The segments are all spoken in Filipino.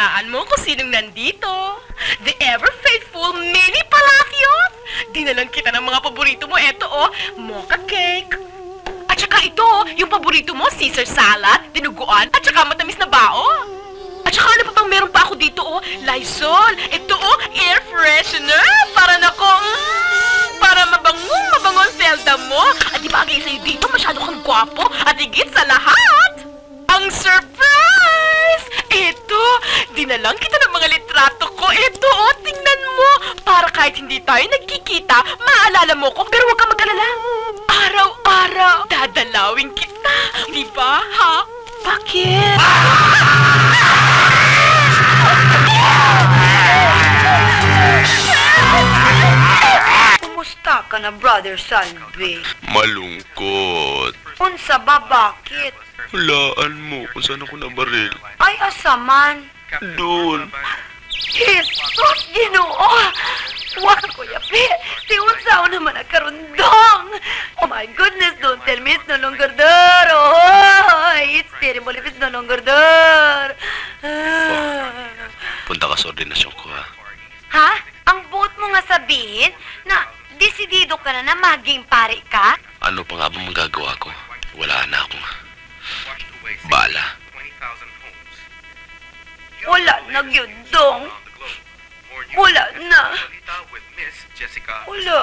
Hulaan mo kung sinong nandito. The ever-faithful Mini Palacios. Dinalan kita ng mga paborito mo. Eto, mocha cake. At saka ito, yung paborito mo, Caesar salad, dinuguan, at saka matamis na bao. At saka ano pa bang meron pa ako dito, Lysol. Ito, air freshener. Para para mabangong selda mo. At ibagay sa'yo dito, masyado kang gwapo. At higit sa lahat, ang surprise! Ito, dinalang kita ng mga litrato ko. Ito, tingnan mo. Para kahit hindi tayo nagkikita, maalala mo ko. Pero huwag kang mag-alala. Araw-araw, dadalawin kita. Di ba, ha? Bakit? Kumusta ka na, Brother Salve? Malungkot. Unsa ba, bakit? Hulaan mo kung saan ako nabaril. Ay, asaman. Doon. Jesus, Ginoo! Wah, Kuya Pe, si unsa naman nagkarundong. Oh my goodness, don't tell me it's no longer there. Oh, it's terrible if it's no longer there. Punta ka sa ordinasyon ko, ha? Ha? Ang buot mo nga sabihin na desidido ka na maging pare ka? Ano pa nga ba magagawa ko? Wala na akong bala. Wala na gyud dong. Wala na. Wala.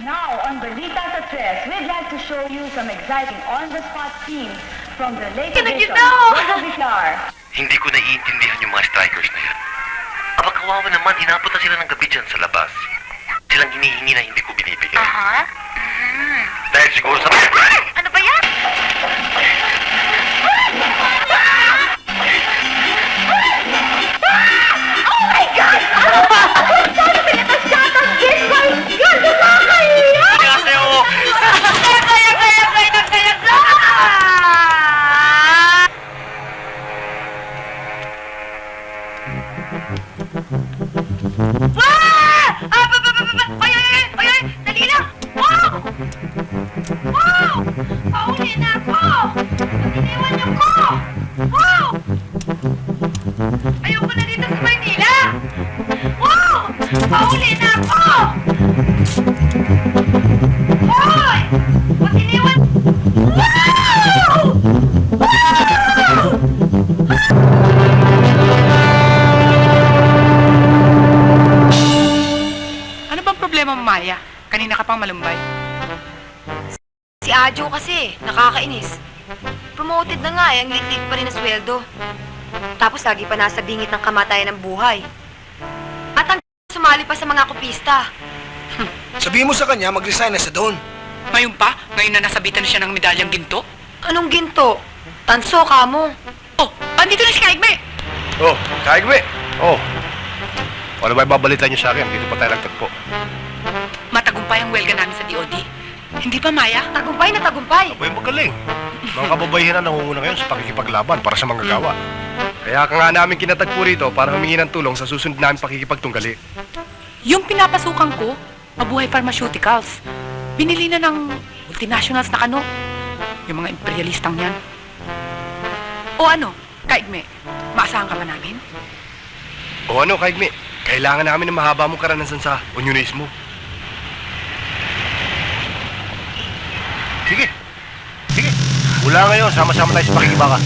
Now, on Balita sa Tres, we'd like to show you some exciting on-the-spot scenes from the latest edition of Vicar. Hindi ko naiintindihan yung mga strikers na yan. Aba, kawawa naman, hinapot na sila ng gabi dyan sa labas. Silang hinihingi na hindi ko binibigay. Aha. Dahil siguro sa... Ano ba yan? Oh my God! Sana pinatasyat ang gate! My God! Nakakahiya! Kaya! Ay! Dali lang! Wow! Wow! Pauli na ako! Iniwan niyo ko! Wow! Ayoko na dito sa Maynila! Wow! Pauli na ako! Hoy! Huwag iniwan! Wow! Wow! Ano bang problema mo, Maya? Kanina ka pang malumbay. Si Ajo kasi, nakakainis. Promoted na nga ang liit pa rin na sweldo. Tapos lagi pa nasa bingit ng kamatayan ng buhay. At ang sumali pa sa mga kopista. Sabihin mo sa kanya, mag-resign na siya doon. Ngayon pa? Ngayon na nasabitan na siya ng medalyang ginto? Anong ginto? Tanso ka mo. Oh, andito na si Kaigme! Oh, Kaigme! Oh. Ano ba ibabalita niyo sa akin? Dito pa tayo nagtagpo. Matagumpay ang welga namin sa DOD. Hindi pa, Maya? Tagumpay na tagumpay. Abay, magaling. Mga kababaihan na nangunguna ngayon sa pakikipaglaban para sa manggagawa. Kaya ka nga namin kinatagpo rito para humingi ng tulong sa susunod namin pakikipagtunggali. Yung pinapasukan ko, Mabuhay Pharmaceuticals. Binili na ng multinationals na kano. Yung mga imperialistang yan. O ano, Kaigme, maasahan ka ba namin? O ano, Kaigme? Kailangan namin ng mahaba mong karanasan sa unionismo. Sige. Sige. Mula ngayon, sama-sama tayo sa pakikibaka.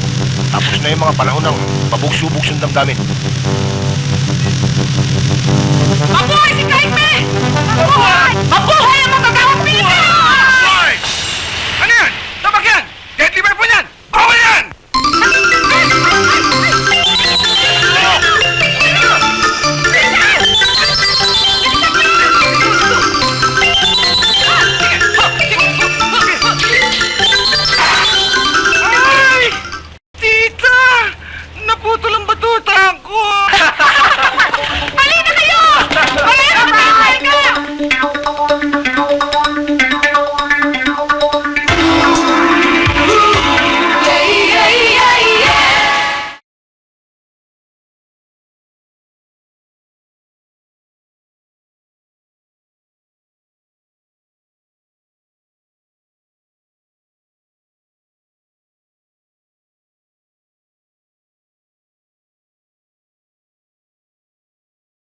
Tapos na yung mga panahon ng pabugso-bugso ng damdamin. Mabuhay si Kaigme! Mabuhay! Mabuhay ang magagawang Pilipinas! Hoy! Ano yan? Tabak yan! Deadly weapon yan! Bawal yan! Ay! Tita! Naputol ang batuta ko!